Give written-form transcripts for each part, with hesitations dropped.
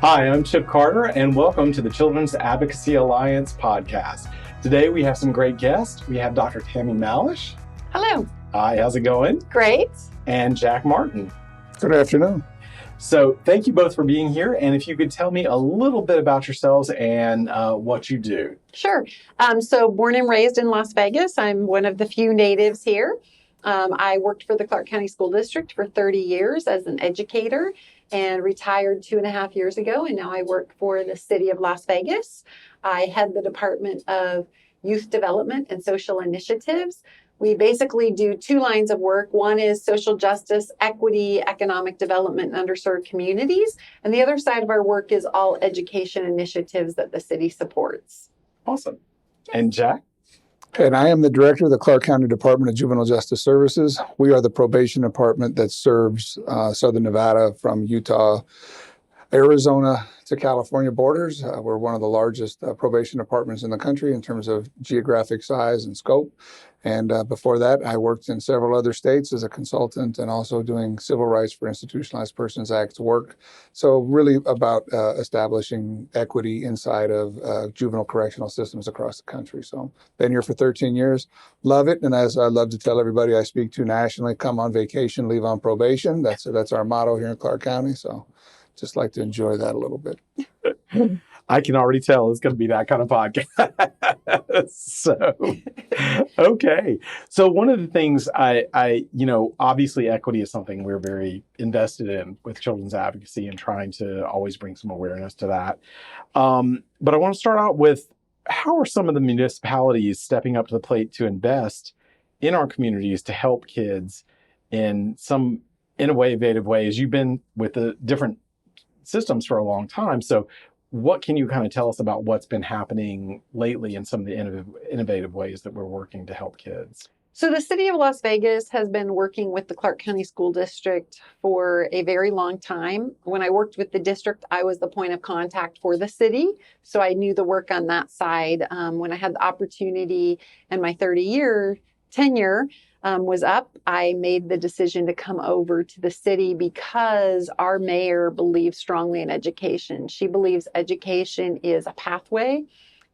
Hi, I'm Chip Carter, and welcome to the Children's Advocacy Alliance podcast. Today we have some great guests. We have Dr. Tammy Malish. Hello. Hi, how's it going? Great. And Jack Martin. Good afternoon. So thank you both for being here. And if you could tell me a little bit about yourselves and what you do. Sure. So born and raised in Las Vegas. I'm one of the few natives here. I worked for the Clark County School District for 30 years as an educator and retired 2.5 years ago. And now I work for the city of Las Vegas. I head the Department of Youth Development and Social Initiatives. We basically do two lines of work. One is social justice, equity, economic development in underserved communities. And the other side of our work is all education initiatives that the city supports. Awesome. And Jack? And I am the director of the Clark County Department of Juvenile Justice Services. We are the probation department that serves Southern Nevada from Utah, Arizona to California borders. We're one of the largest probation departments in the country in terms of geographic size and scope. And before that, I worked in several other states as a consultant and also doing Civil Rights for Institutionalized Persons Act work. So really about establishing equity inside of juvenile correctional systems across the country. So been here for 13 years, love it. And as I love to tell everybody I speak to nationally, come on vacation, leave on probation. That's our motto here in Clark County. So just like to enjoy that a little bit. I can already tell it's going to be that kind of podcast. Okay. So one of the things obviously equity is something we're very invested in with children's advocacy and trying to always bring some awareness to that. But I want to start out with, how are some of the municipalities stepping up to the plate to invest in our communities to help kids in some innovative ways? You've been with the different systems for a long time. So what can you kind of tell us about what's been happening lately in some of the innovative ways that we're working to help kids? So the city of Las Vegas has been working with the Clark County School District for a very long time. When I worked with the district, I was the point of contact for the city. So I knew the work on that side. When I had the opportunity and my 30-year tenure was up, I made the decision to come over to the city because our mayor believes strongly in education. She believes education is a pathway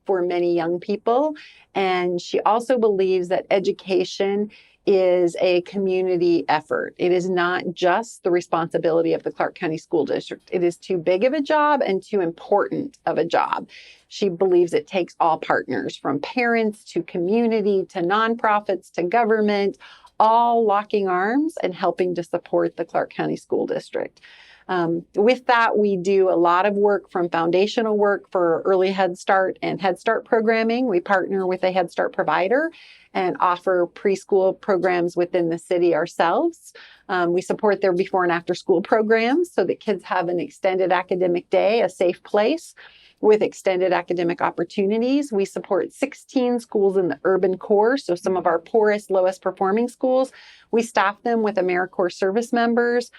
for many young people. And she also believes that education is a community effort. It is not just the responsibility of the Clark County School District. It is too big of a job and too important of a job. She believes it takes all partners, from parents to community to nonprofits to government, all locking arms and helping to support the Clark County School District. With that, we do a lot of work, from foundational work for early Head Start and Head Start programming. We partner with a Head Start provider and offer preschool programs within the city ourselves. We support their before and after school programs so that kids have an extended academic day, a safe place with extended academic opportunities. We support 16 schools in the urban core, so some of our poorest, lowest performing schools. We staff them with AmeriCorps service members.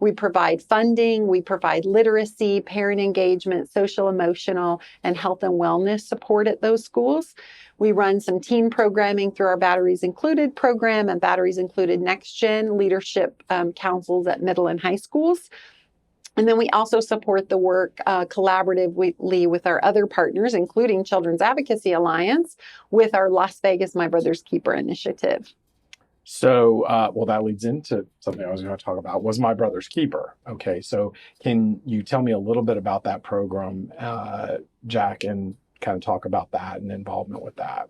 We provide funding, we provide literacy, parent engagement, social, emotional, and health and wellness support at those schools. We run some teen programming through our Batteries Included program and Batteries Included Next Gen leadership councils at middle and high schools. And then we also support the work collaboratively with our other partners, including Children's Advocacy Alliance, with our Las Vegas My Brother's Keeper initiative. So, that leads into something I was going to talk about, was My Brother's Keeper. Okay, so can you tell me a little bit about that program, Jack, and kind of talk about that and involvement with that?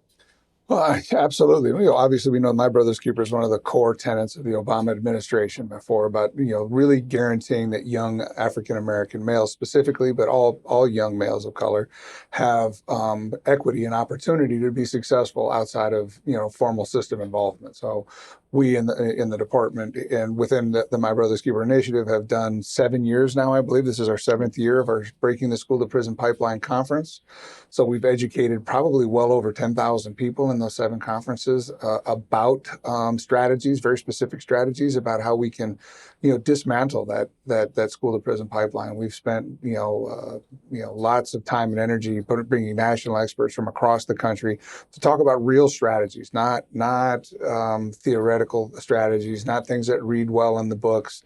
Well, absolutely. Obviously, we know My Brother's Keeper is one of the core tenets of the Obama administration before, about really guaranteeing that young African-American males specifically, but all young males of color, have equity and opportunity to be successful outside of formal system involvement. So we in the department and within the My Brother's Keeper initiative have done 7 years now. I believe this is our 7th year of our Breaking the School to Prison Pipeline conference. So we've educated probably well over 10,000 people in those 7 conferences about strategies, very specific strategies about how we can, dismantle that school to prison pipeline. We've spent, lots of time and energy bringing national experts from across the country to talk about real strategies, not theoretical theoretical strategies, not things that read well in the books.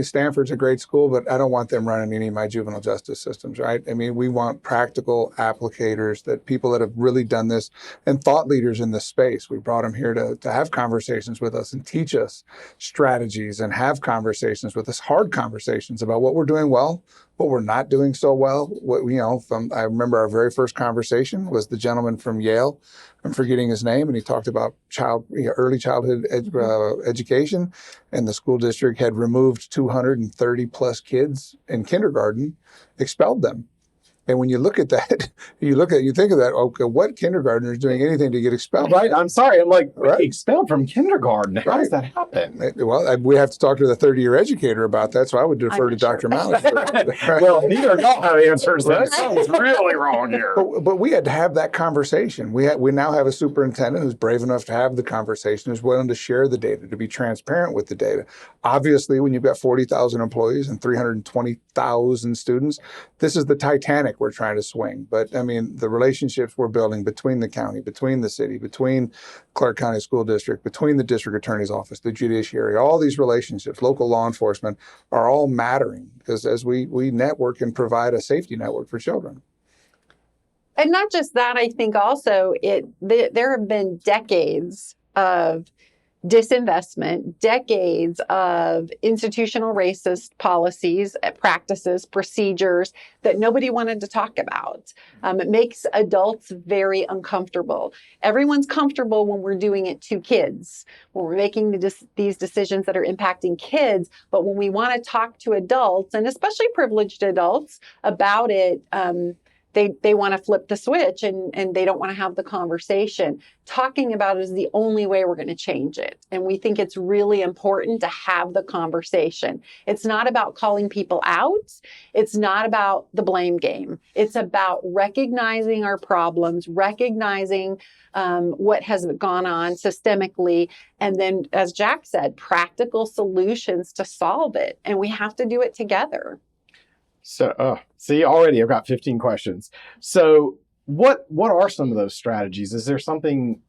Stanford's a great school, but I don't want them running any of my juvenile justice systems, right? I mean, we want practical applicators, that people that have really done this, and thought leaders in this space. We brought them here to have conversations with us and teach us strategies and have conversations with us, hard conversations about what we're doing well, what we're not doing so well. I remember our very first conversation was the gentleman from Yale. I'm forgetting his name, and he talked about early childhood education, and the school district had removed 230 plus kids in kindergarten, expelled them. And when you look at that, you think of that, okay, what kindergartner is doing anything to get expelled? Right. I'm sorry. I'm like, Right. Expelled from kindergarten. How does that happen? Well, we have to talk to the 30-year educator about that, so I would defer to Dr. Malish. Well, neither of y'all have answers. Right? Something's really wrong here. But we had to have that conversation. We now have a superintendent who's brave enough to have the conversation, who's willing to share the data, to be transparent with the data. Obviously, when you've got 40,000 employees and 320,000 students, this is the Titanic we're trying to swing. But I mean, the relationships we're building between the county, between the city, between Clark County School District, between the district attorney's office, the judiciary, all these relationships, local law enforcement, are all mattering, because as we network and provide a safety network for children. And not just that, I think also there have been decades of disinvestment, decades of institutional racist policies, practices, procedures that nobody wanted to talk about. It makes adults very uncomfortable. Everyone's comfortable when we're doing it to kids, when we're making these decisions that are impacting kids. But when we want to talk to adults, and especially privileged adults, about it, they want to flip the switch and they don't want to have the conversation. Talking about it is the only way we're going to change it. And we think it's really important to have the conversation. It's not about calling people out. It's not about the blame game. It's about recognizing our problems, recognizing what has gone on systemically, and then, as Jack said, practical solutions to solve it. And we have to do it together. So, see, already I've got 15 questions. So, what are some of those strategies? Is there something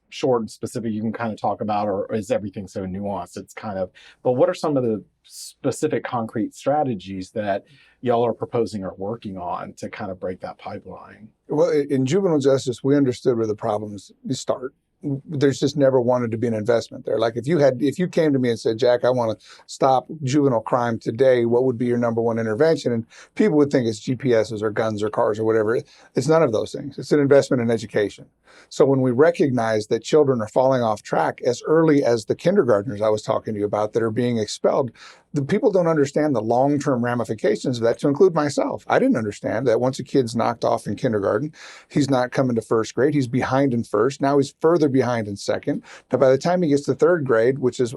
short and specific you can kind of talk about, or is everything so nuanced? But what are some of the specific concrete strategies that y'all are proposing or working on to kind of break that pipeline? Well, in juvenile justice, we understood where the problems start. There's just never wanted to be an investment there. Like if you came to me and said, Jack, I want to stop juvenile crime today, what would be your number one intervention? And people would think it's GPSs or guns or cars or whatever. It's none of those things. It's an investment in education. So when we recognize that children are falling off track as early as the kindergartners I was talking to you about that are being expelled, the people don't understand the long-term ramifications of that, to include myself. I didn't understand that once a kid's knocked off in kindergarten, he's not coming to first grade. He's behind in first. Now he's further behind in second. Now, by the time he gets to third grade, which is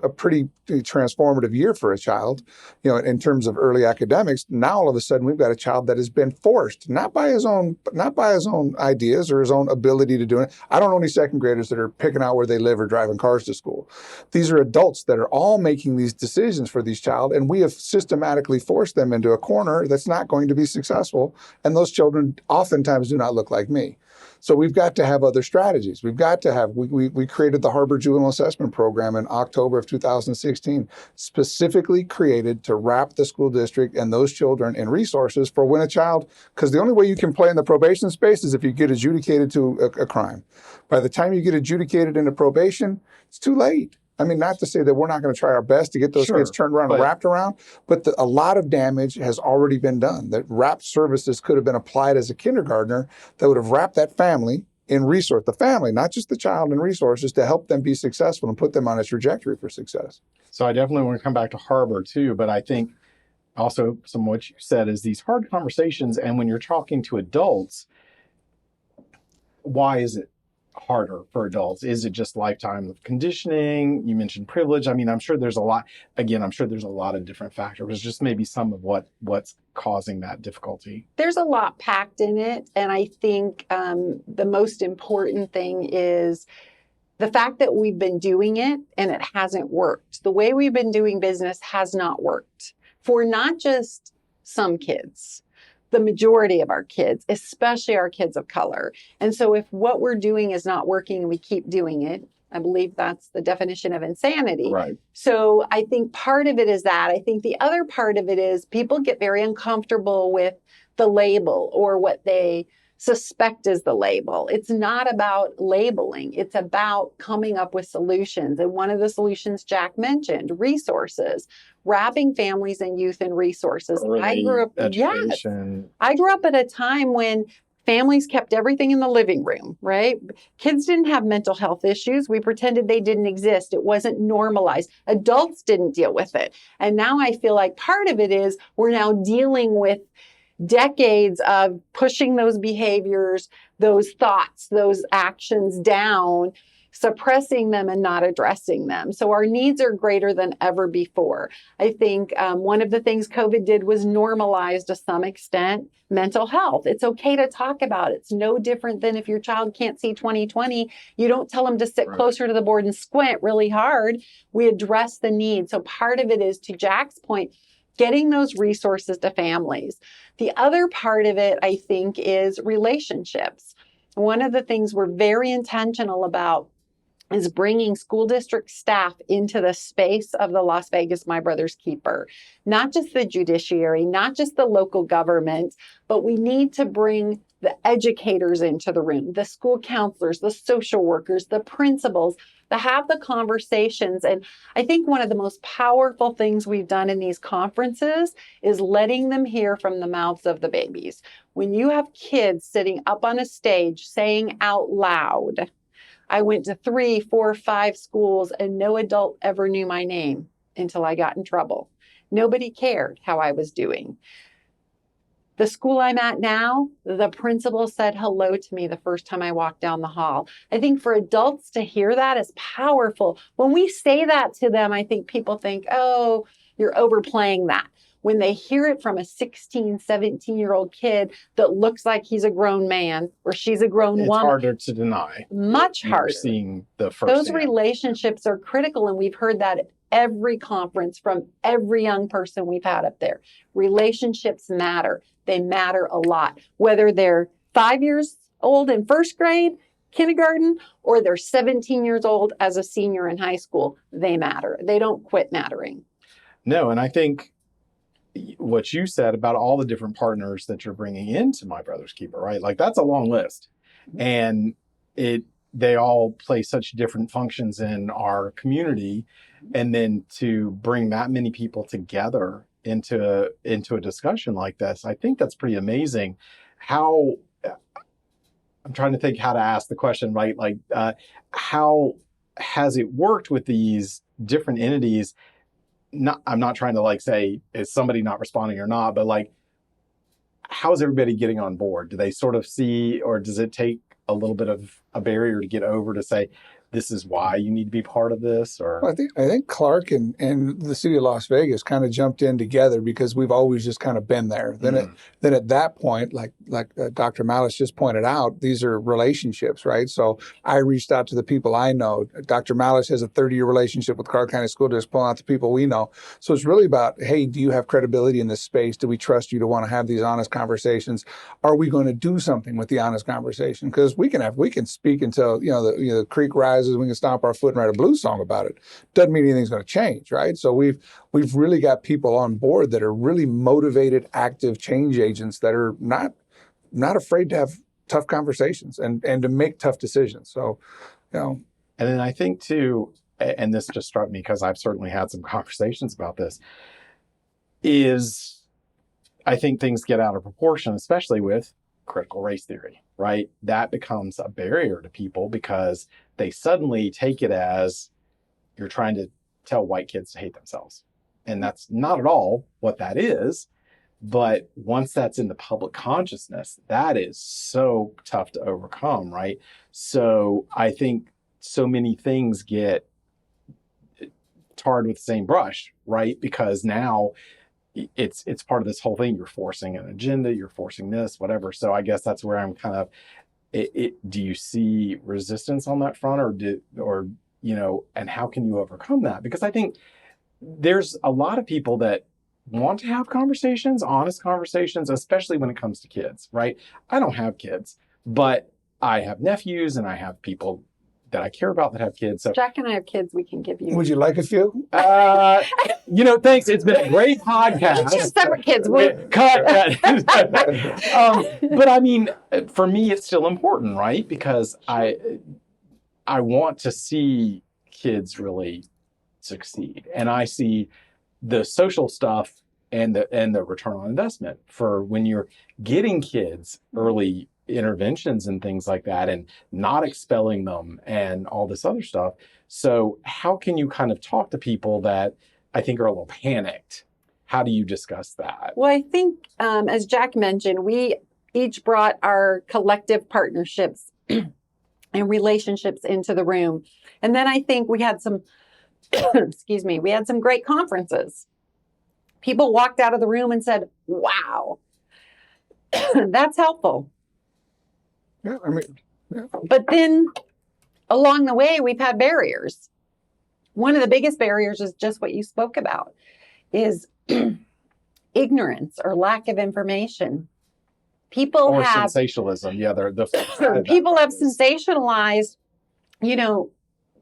a pretty transformative year for a child, in terms of early academics, now all of a sudden we've got a child that has been forced, not by his own ideas or his own ability to do it. I don't know any second graders that are picking out where they live or driving cars to school. These are adults that are all making these decisions for these child, and we have systematically forced them into a corner that's not going to be successful. And those children oftentimes do not look like me. So we've got to have other strategies. We've got to have, we created the Harbor Juvenile Assessment Program in October of 2016, specifically created to wrap the school district and those children in resources for when a child, because the only way you can play in the probation space is if you get adjudicated to a crime. By the time you get adjudicated into probation, it's too late. I mean, not to say that we're not going to try our best to get those kids turned around and wrapped around, but a lot of damage has already been done. That wrapped services could have been applied as a kindergartner that would have wrapped that family in resource, the family, not just the child, in resources to help them be successful and put them on a trajectory for success. So I definitely want to come back to Harbor too, but I think also some of what you said is these hard conversations, and when you're talking to adults, why is it harder for adults? Is it just lifetime of conditioning? You mentioned privilege. I mean, I'm sure there's a lot of different factors. It's just maybe some of what's causing that difficulty. There's a lot packed in it. And I think the most important thing is the fact that we've been doing it and it hasn't worked. The way we've been doing business has not worked for not just some kids, the majority of our kids, especially our kids of color. And so if what we're doing is not working and we keep doing it, I believe that's the definition of insanity. Right. So I think part of it is that. I think the other part of it is people get very uncomfortable with the label or what they suspect is the label. It's not about labeling. It's about coming up with solutions. And one of the solutions Jack mentioned, resources, wrapping families and youth in resources. I grew up, education. I grew up at a time when families kept everything in the living room, right? Kids didn't have mental health issues. We pretended they didn't exist. It wasn't normalized. Adults didn't deal with it. And now I feel like part of it is we're now dealing with decades of pushing those behaviors, those thoughts, those actions down, suppressing them and not addressing them. So our needs are greater than ever before. I think one of the things COVID did was normalize to some extent mental health. It's okay to talk about it. It's no different than if your child can't see 20/20, you don't tell them to sit closer to the board and squint really hard. We address the need. So part of it is, to Jack's point, getting those resources to families. The other part of it, I think, is relationships. One of the things we're very intentional about is bringing school district staff into the space of the Las Vegas My Brother's Keeper. Not just the judiciary, not just the local government, but we need to bring the educators into the room, the school counselors, the social workers, the principals, to have the conversations. And I think one of the most powerful things we've done in these conferences is letting them hear from the mouths of the babies. When you have kids sitting up on a stage saying out loud, I went to 3, 4, 5 schools and no adult ever knew my name until I got in trouble. Nobody cared how I was doing. The school I'm at now, the principal said hello to me the first time I walked down the hall. I think for adults to hear that is powerful. When we say that to them, I think people think, oh, you're overplaying that. When they hear it from a 16, 17-year-old kid that looks like he's a grown man or she's a grown woman. It's harder to deny. Much harder. You're seeing the first Those hand. relationships are critical, and we've heard that at every conference from every young person we've had up there. Relationships matter. They matter a lot. Whether they're 5 years old in first grade, kindergarten, or they're 17 years old as a senior in high school, they matter. They don't quit mattering. No, and I think what you said about all the different partners that you're bringing into My Brother's Keeper, right? Like, that's a long list. And they all play such different functions in our community. And then to bring that many people together into a discussion like this, I think that's pretty amazing. I'm trying to think how to ask the question, right? Like, how has it worked with these different entities? I'm not trying to like say, is somebody not responding or not, but like, how is everybody getting on board? Do they sort of see, or does it take a little bit of a barrier to get over to say, this is why you need to be part of this? Or Well, I think Clark and the city of Las Vegas kind of jumped in together because we've always just kind of been there. Then at that point, like Dr. Malice just pointed out, these are relationships, right? So I reached out to the people I know. Dr. Malice has a 30-year relationship with Clark County School District, pulling out the people we know. So it's really about, hey, do you have credibility in this space? Do we trust you to want to have these honest conversations? Are we going to do something with the honest conversation? Because we can speak until the creek rises. We can stomp our foot and write a blues song about it. Doesn't mean anything's going to change, right? So we've really got people on board that are really motivated, active change agents that are not afraid to have tough conversations and to make tough decisions. So, And then I think too, and this just struck me because I've certainly had some conversations about this, is I think things get out of proportion, especially with critical race theory, right? That becomes a barrier to people because they suddenly take it as you're trying to tell white kids to hate themselves. And that's not at all what that is. But once that's in the public consciousness, that is so tough to overcome, right? So I think so many things get tarred with the same brush, right? Because now it's part of this whole thing. You're forcing an agenda, you're forcing this, whatever. So I guess that's where I'm kind of, do you see resistance on that front, and how can you overcome that? Because I think there's a lot of people that want to have conversations, honest conversations, especially when it comes to kids, right? I don't have kids, but I have nephews and I have people I care about that have kids. So, Jack and I have kids we can give you. Would you like a few? Thanks. It's been a great podcast. Each have separate kids. Cut. But I mean, for me, it's still important, right? Because I want to see kids really succeed, and I see the social stuff and the return on investment for when you're getting kids early interventions and things like that, and not expelling them and all this other stuff. So how can you kind of talk to people that I think are a little panicked? How do you discuss that? Well, I think, as Jack mentioned, we each brought our collective partnerships and relationships into the room. And then I think we had some, excuse me, we had some great conferences. People walked out of the room and said, wow, that's helpful. Yeah, I mean, yeah. But then along the way, we've had barriers. One of the biggest barriers is just what you spoke about, is ignorance or lack of information. People have sensationalism. Yeah, people have sensationalized,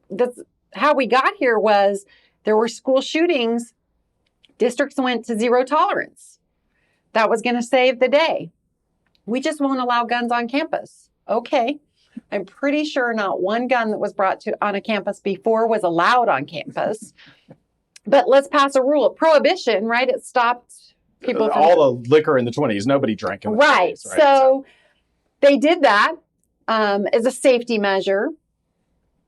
that's how we got here. Was there were school shootings, districts went to zero tolerance. That was going to save the day. We just won't allow guns on campus. Okay. I'm pretty sure not one gun that was brought on a campus before was allowed on campus. But let's pass a rule. Prohibition, right? It stopped people from all the liquor in the 20s. Nobody drank in the 20s, right? So they did that as a safety measure.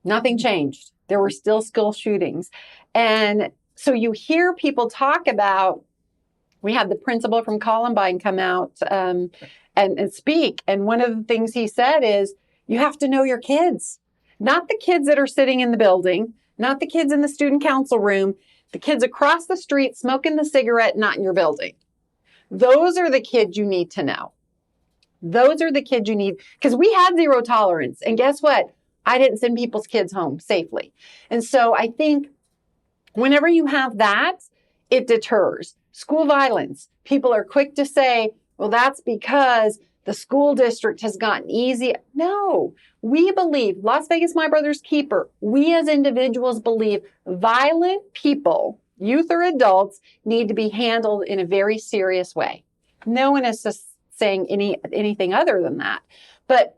Nothing changed. There were still school shootings. And so you hear people talk about, we had the principal from Columbine come out and speak. And one of the things he said is, you have to know your kids, not the kids that are sitting in the building, not the kids in the student council room, the kids across the street smoking the cigarette, not in your building. Those are the kids you need to know. Those are the kids you need, because we had zero tolerance. And guess what? I didn't send people's kids home safely. And so I think whenever you have that, it deters. School violence. People are quick to say, well, that's because the school district has gotten easy. No, we believe, Las Vegas, my brother's keeper, we as individuals believe violent people, youth or adults, need to be handled in a very serious way. No one is just saying anything other than that. But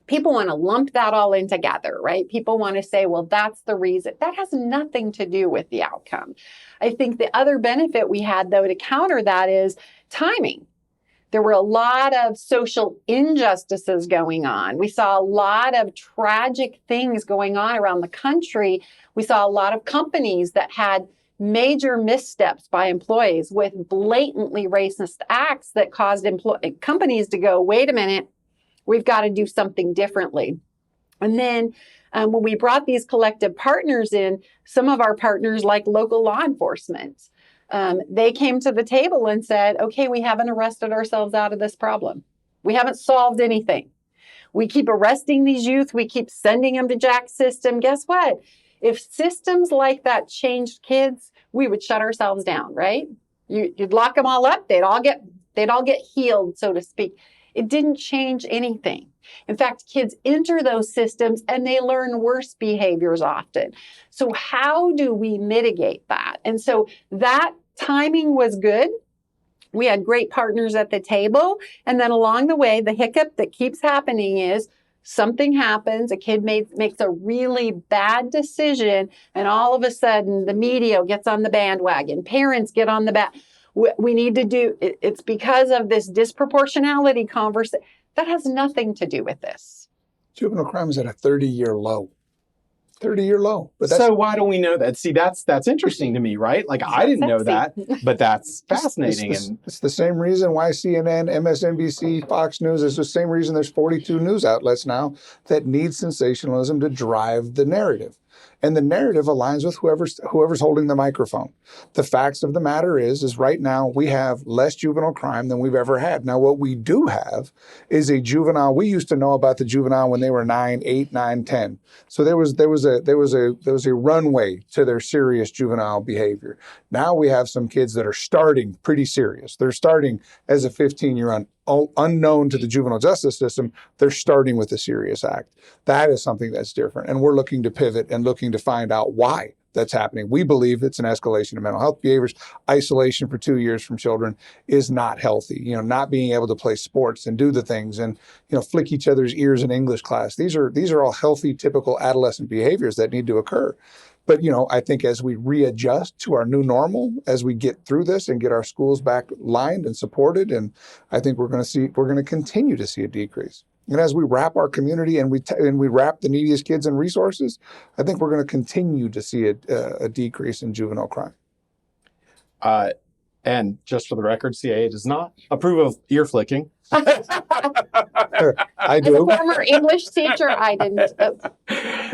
people want to lump that all in together, right? People want to say, well, that's the reason. That has nothing to do with the outcome. I think the other benefit we had, though, to counter that is timing. There were a lot of social injustices going on. We saw a lot of tragic things going on around the country. We saw a lot of companies that had major missteps by employees with blatantly racist acts that caused companies to go, wait a minute, we've got to do something differently. And then when we brought these collective partners in, some of our partners like local law enforcement, they came to the table and said, okay, we haven't arrested ourselves out of this problem. We haven't solved anything. We keep arresting these youth. We keep sending them to Jack's system. Guess what? If systems like that changed kids, we would shut ourselves down, right? You'd lock them all up. They'd all get healed, so to speak. It didn't change anything. In fact, kids enter those systems and they learn worse behaviors often. So how do we mitigate that? And so that timing was good. We had great partners at the table. And then along the way, the hiccup that keeps happening is something happens, a kid makes a really bad decision, and all of a sudden the media gets on the bandwagon. Parents get on the back. We need to do, it's because of this disproportionality conversation. That has nothing to do with this. Juvenile crime is at a 30-year low. 30-year low. But so why don't we know that? See, that's interesting to me, right? Like, I didn't know that, but that's fascinating. It's the same reason why CNN, MSNBC, Fox News, is the same reason there's 42 news outlets now that need sensationalism to drive the narrative. And the narrative aligns with whoever's holding the microphone. The facts of the matter is right now we have less juvenile crime than we've ever had. Now, what we do have is a juvenile. We used to know about the juvenile when they were 9, 8, 9, 10. So there was a runway to their serious juvenile behavior. Now we have some kids that are starting pretty serious. They're starting as a 15-year-old unknown to the juvenile justice system, they're starting with a serious act. That is something that's different. And we're looking to pivot and looking to find out why that's happening. We believe it's an escalation of mental health behaviors. Isolation for 2 years from children is not healthy. Not being able to play sports and do the things and, flick each other's ears in English class. These are all healthy, typical adolescent behaviors that need to occur. But, I think as we readjust to our new normal, as we get through this and get our schools back lined and supported, and I think we're going to continue to see a decrease. And as we wrap our community and we wrap the neediest kids in resources, I think we're going to continue to see a decrease in juvenile crime. And just for the record, CAA does not approve of ear flicking. I As a do. former English teacher, I didn't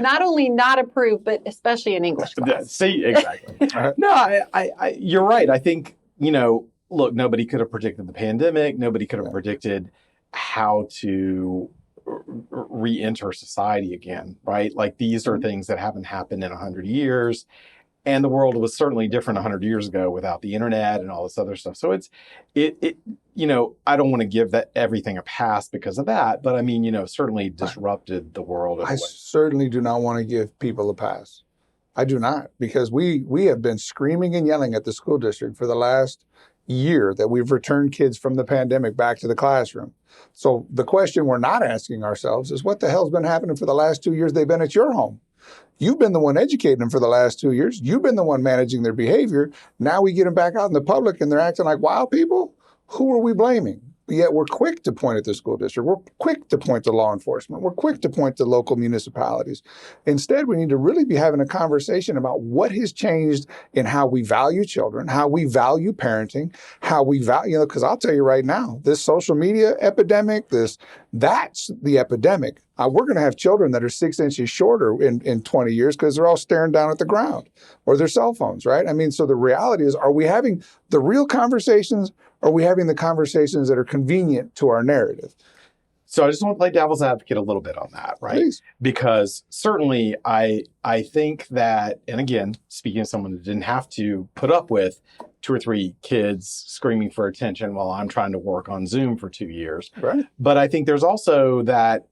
not only not approve, but especially in English class. See, exactly. No, I you're right. I think, look, nobody could have predicted the pandemic. Nobody could have predicted how to re-enter society again, right? Like these are things that haven't happened in 100 years. And the world was certainly different 100 years ago without the internet and all this other stuff. So I don't want to give that everything a pass because of that. But I mean, certainly disrupted the world. I certainly do not want to give people a pass. I do not, because we have been screaming and yelling at the school district for the last year that we've returned kids from the pandemic back to the classroom. So the question we're not asking ourselves is, what the hell's been happening for the last 2 years they've been at your home? You've been the one educating them for the last 2 years. You've been the one managing their behavior. Now we get them back out in the public and they're acting like wild people. Who are we blaming? But yet we're quick to point at the school district. We're quick to point to law enforcement. We're quick to point to local municipalities. Instead, we need to really be having a conversation about what has changed in how we value children, how we value parenting, how we value, because I'll tell you right now, this social media epidemic, that's the epidemic. We're going to have children that are 6 inches shorter in 20 years because they're all staring down at the ground or their cell phones, right? I mean, so the reality is, are we having the real conversations? Or are we having the conversations that are convenient to our narrative? So I just want to play devil's advocate a little bit on that, right? Please. Because certainly I think that, and again, speaking of someone who didn't have to put up with 2 or 3 kids screaming for attention while I'm trying to work on Zoom for 2 years. Right. But I think there's also that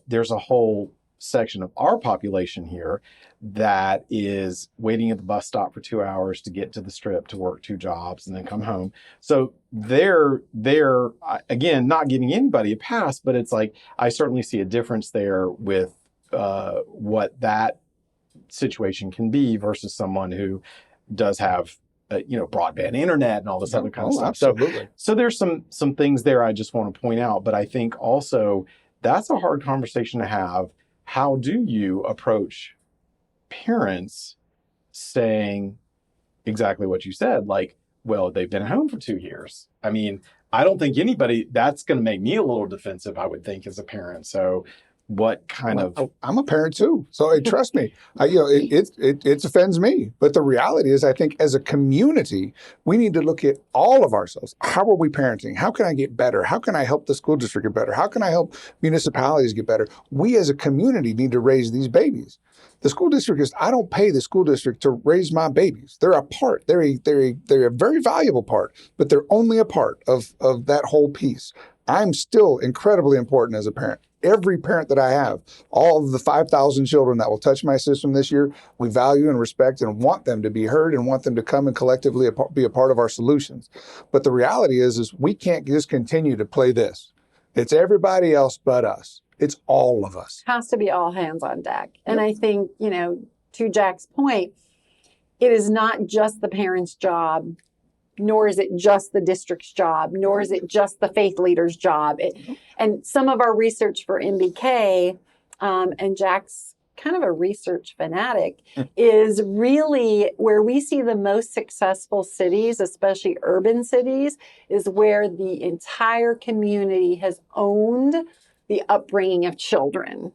there's a whole section of our population here that is waiting at the bus stop for 2 hours to get to the strip to work 2 jobs and then come home. So they're again, not giving anybody a pass, but it's like, I certainly see a difference there with what that situation can be versus someone who does have broadband internet and all this other kind of stuff. Absolutely. So there's some things there I just want to point out, but I think also that's a hard conversation to have. How do you approach parents saying exactly what you said? Like, well, they've been at home for 2 years. I mean, I don't think that's going to make me a little defensive, I would think, as a parent. So what kind of... I'm a parent too. So trust me, it offends me. But the reality is, I think as a community, we need to look at all of ourselves. How are we parenting? How can I get better? How can I help the school district get better? How can I help municipalities get better? We as a community need to raise these babies. The school district I don't pay the school district to raise my babies. They're a part. They're a very valuable part, but they're only a part of that whole piece. I'm still incredibly important as a parent. Every parent that I have, all of the 5,000 children that will touch my system this year, we value and respect and want them to be heard and want them to come and collectively be a part of our solutions. But the reality is we can't just continue to play this. It's everybody else but us. It's all of us. Has to be all hands on deck. And I think, to Jack's point, it is not just the parent's job, nor is it just the district's job, nor is it just the faith leader's job. And some of our research for MBK, and Jack's kind of a research fanatic, is really where we see the most successful cities, especially urban cities, is where the entire community has owned the upbringing of children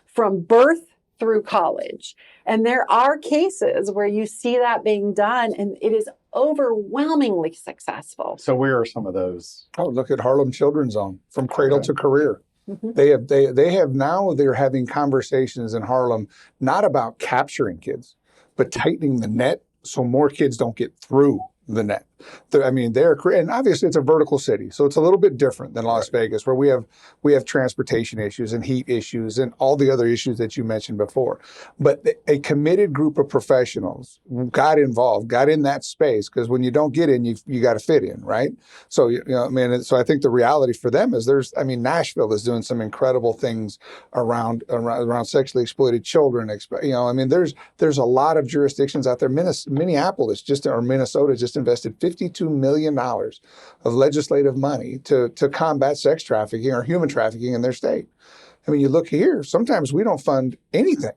from birth through college. And there are cases where you see that being done, and it is overwhelmingly successful. So where are some of those? Oh, look at Harlem Children's Zone, from cradle to career. Mm-hmm. They're having conversations in Harlem, not about capturing kids, but tightening the net so more kids don't get through the net. I mean, and obviously it's a vertical city, so it's a little bit different than Las Vegas, where we have transportation issues and heat issues and all the other issues that you mentioned before. But a committed group of professionals got involved, got in that space, because when you don't get in, you got to fit in, right? So I mean, so I think the reality for them is Nashville is doing some incredible things around sexually exploited children. I mean, there's a lot of jurisdictions out there. Minneapolis or Minnesota just invested $52 million of legislative money to combat sex trafficking or human trafficking in their state. I mean, you look here, sometimes we don't fund anything.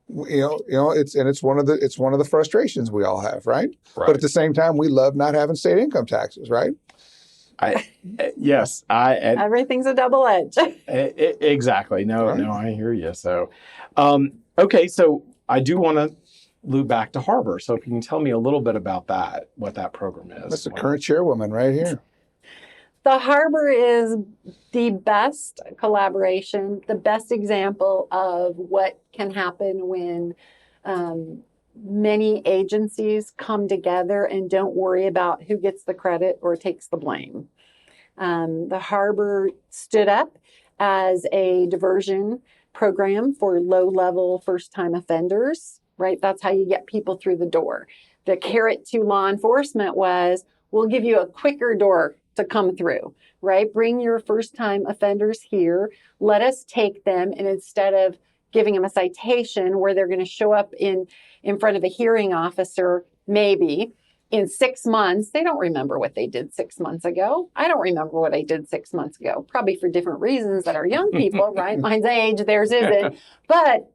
It's one of the frustrations we all have, right? But at the same time, we love not having state income taxes, right? Everything's a double edge. Exactly. No, I hear you. So, okay. So I do want to loop back to Harbor. So if you can tell me a little bit about that, what that program is. That's the current chairwoman right here. The Harbor is the best collaboration, the best example of what can happen when many agencies come together and don't worry about who gets the credit or takes the blame. The Harbor stood up as a diversion program for low-level first-time offenders, right? That's how you get people through the door. The carrot to law enforcement was, we'll give you a quicker door to come through, right? Bring your first-time offenders here. Let us take them, and instead of giving them a citation where they're going to show up in front of a hearing officer, maybe in 6 months, they don't remember what they did 6 months ago. I don't remember what I did 6 months ago, probably for different reasons that are young people, right? Mine's age, theirs isn't. But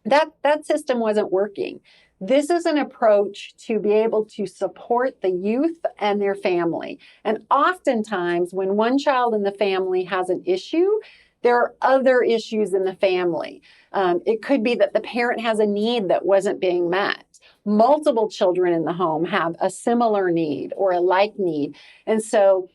that system wasn't working. This is an approach to be able to support the youth and their family. And oftentimes, when one child in the family has an issue, there are other issues in the family. It could be that the parent has a need that wasn't being met. Multiple children in the home have a similar need or a like need. And so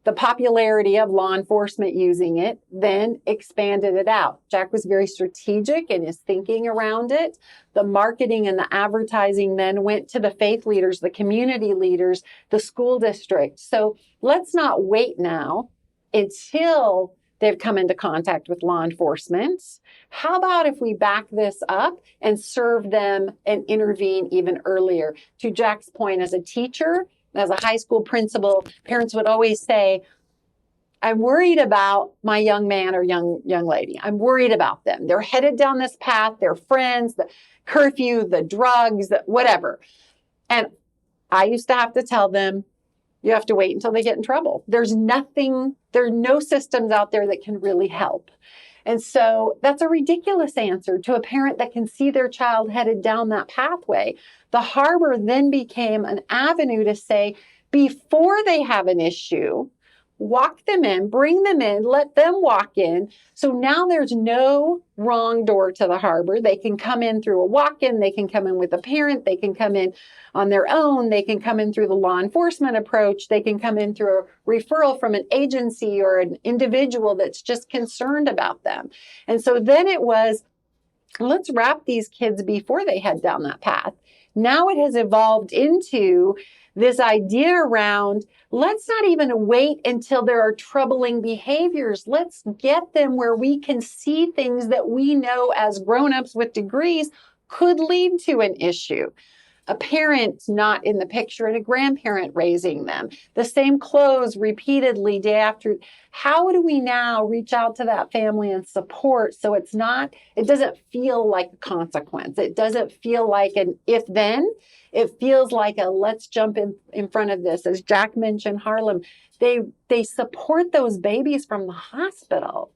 the popularity of law enforcement using it then expanded it out. Jack was very strategic in his thinking around it. The marketing and the advertising then went to the faith leaders, the community leaders, the school district. So let's not wait now until they've come into contact with law enforcement. How about if we back this up and serve them and intervene even earlier? To Jack's point, as a teacher, as a high school principal, parents would always say, I'm worried about my young man or young lady. I'm worried about them. They're headed down this path, their friends, the curfew, the drugs, whatever. And I used to have to tell them, you have to wait until they get in trouble. There are no systems out there that can really help. And so that's a ridiculous answer to a parent that can see their child headed down that pathway. The Harbor then became an avenue to say, before they have an issue, walk them in, bring them in, let them walk in. So now there's no wrong door to the Harbor. They can come in through a walk-in. They can come in with a parent. They can come in on their own. They can come in through the law enforcement approach. They can come in through a referral from an agency or an individual that's just concerned about them. And so then it was, let's wrap these kids before they head down that path. Now it has evolved into this idea around, let's not even wait until there are troubling behaviors. Let's get them where we can see things that we know as grown-ups with degrees could lead to an issue. A parent not in the picture and a grandparent raising them. The same clothes repeatedly day after. How do we now reach out to that family and support so it doesn't feel like a consequence. It doesn't feel like an if then. It feels like a let's jump in front of this. As Jack mentioned, Harlem, they support those babies from the hospital.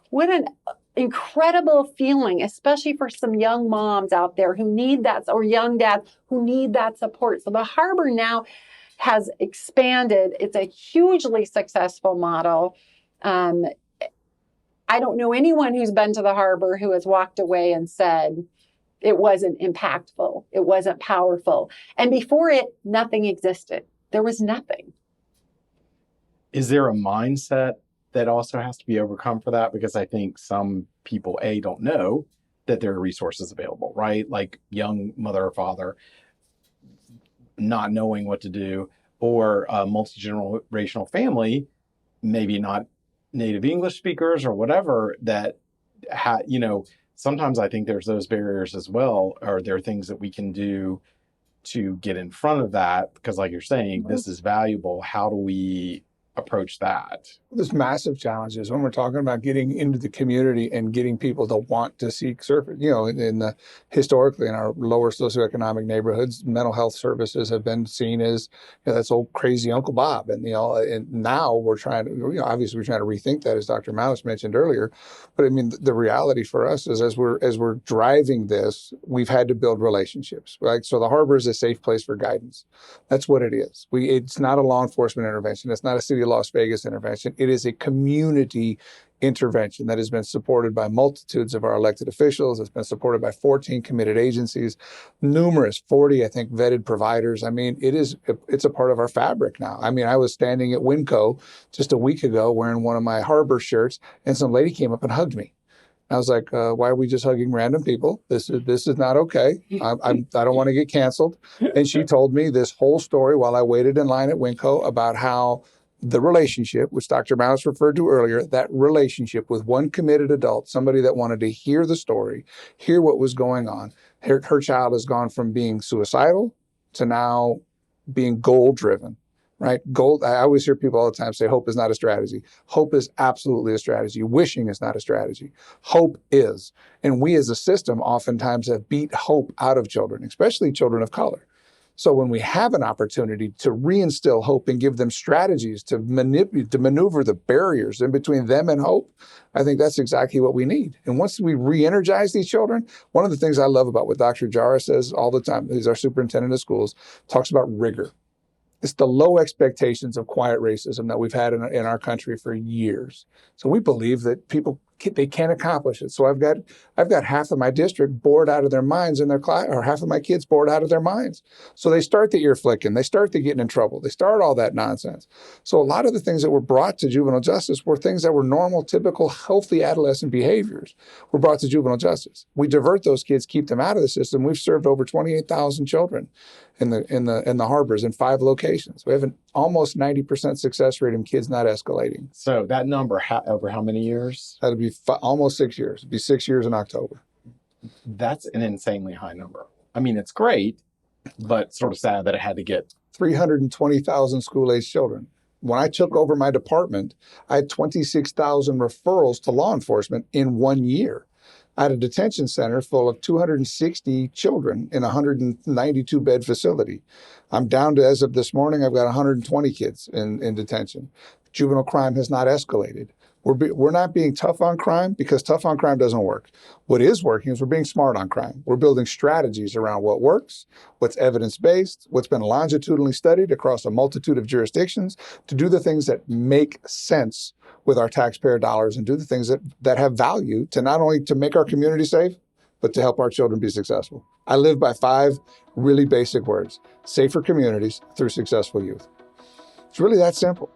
What an incredible feeling, especially for some young moms out there who need that, or young dads who need that support. So the Harbor now has expanded. It's a hugely successful model. I don't know anyone who's been to the Harbor who has walked away and said, it wasn't impactful. It wasn't powerful. And before it, nothing existed. There was nothing. Is there a mindset that also has to be overcome for that? Because I think some people, don't know that there are resources available, right? Like young mother or father not knowing what to do, or a multi-generational family, maybe not native English speakers or whatever, that sometimes I think there's those barriers as well. Are there things that we can do to get in front of that? Because like you're saying, this is valuable. How do we approach that? There's massive challenges when we're talking about getting into the community and getting people to want to seek service. Historically in our lower socioeconomic neighborhoods, mental health services have been seen as that's old crazy Uncle Bob, and now we're trying to obviously we're trying to rethink that, as Dr. Malice mentioned earlier. But I mean, the reality for us is as we're driving this, we've had to build relationships, right? So the harbor is a safe place for guidance. That's what it is. It's not a law enforcement intervention. It's not a city of Las Vegas intervention. It is a community intervention that has been supported by multitudes of our elected officials. It's been supported by 14 committed agencies, numerous 40, I think, vetted providers. I mean, it's a part of our fabric now. I mean, I was standing at Winco just a week ago wearing one of my harbor shirts, and some lady came up and hugged me. I was like, why are we just hugging random people? This is not okay. I don't want to get canceled. And she told me this whole story while I waited in line at Winco about how the relationship, which Dr. Mouse referred to earlier, that relationship with one committed adult, somebody that wanted to hear the story, hear what was going on. Her child has gone from being suicidal to now being goal-driven, right? I always hear people all the time say hope is not a strategy. Hope is absolutely a strategy. Wishing is not a strategy. Hope is. And we as a system oftentimes have beat hope out of children, especially children of color. So when we have an opportunity to reinstill hope and give them strategies to maneuver the barriers in between them and hope, I think that's exactly what we need. And once we re-energize these children, one of the things I love about what Dr. Jara says all the time, he's our superintendent of schools, talks about rigor. It's the low expectations of quiet racism that we've had in our country for years. So we believe that they can't accomplish it. So I've got half of my district bored out of their minds in their class, or half of my kids bored out of their minds. So they start the ear flicking, they start the getting in trouble, they start all that nonsense. So a lot of the things that were brought to juvenile justice were things that were normal, typical, healthy adolescent behaviors were brought to juvenile justice. We divert those kids, keep them out of the system. We've served over 28,000 children in the harbors in 5 locations. We have an almost 90% success rate in kids not escalating. So that number, over how many years? That'd be almost 6 years. It'd be 6 years in October. That's an insanely high number. I mean, it's great, but sort of sad that it had to get 320,000 school-age children. When I took over my department, I had 26,000 referrals to law enforcement in 1 year. I had a detention center full of 260 children in a 192-bed facility. I'm down to, as of this morning, I've got 120 kids in detention. Juvenile crime has not escalated. We're not being tough on crime because tough on crime doesn't work. What is working is we're being smart on crime. We're building strategies around what works, what's evidence-based, what's been longitudinally studied across a multitude of jurisdictions to do the things that make sense with our taxpayer dollars and do the things that have value to not only to make our community safe, but to help our children be successful. I live by 5 really basic words: safer communities through successful youth. It's really that simple.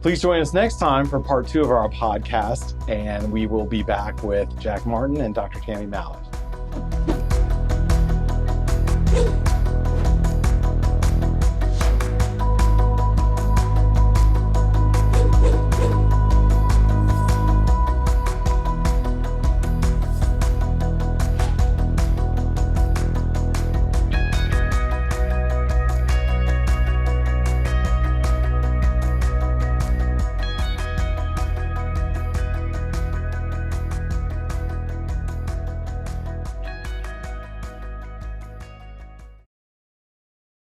Please join us next time for part 2 of our podcast, and we will be back with Jack Martin and Dr. Tammy Mallett.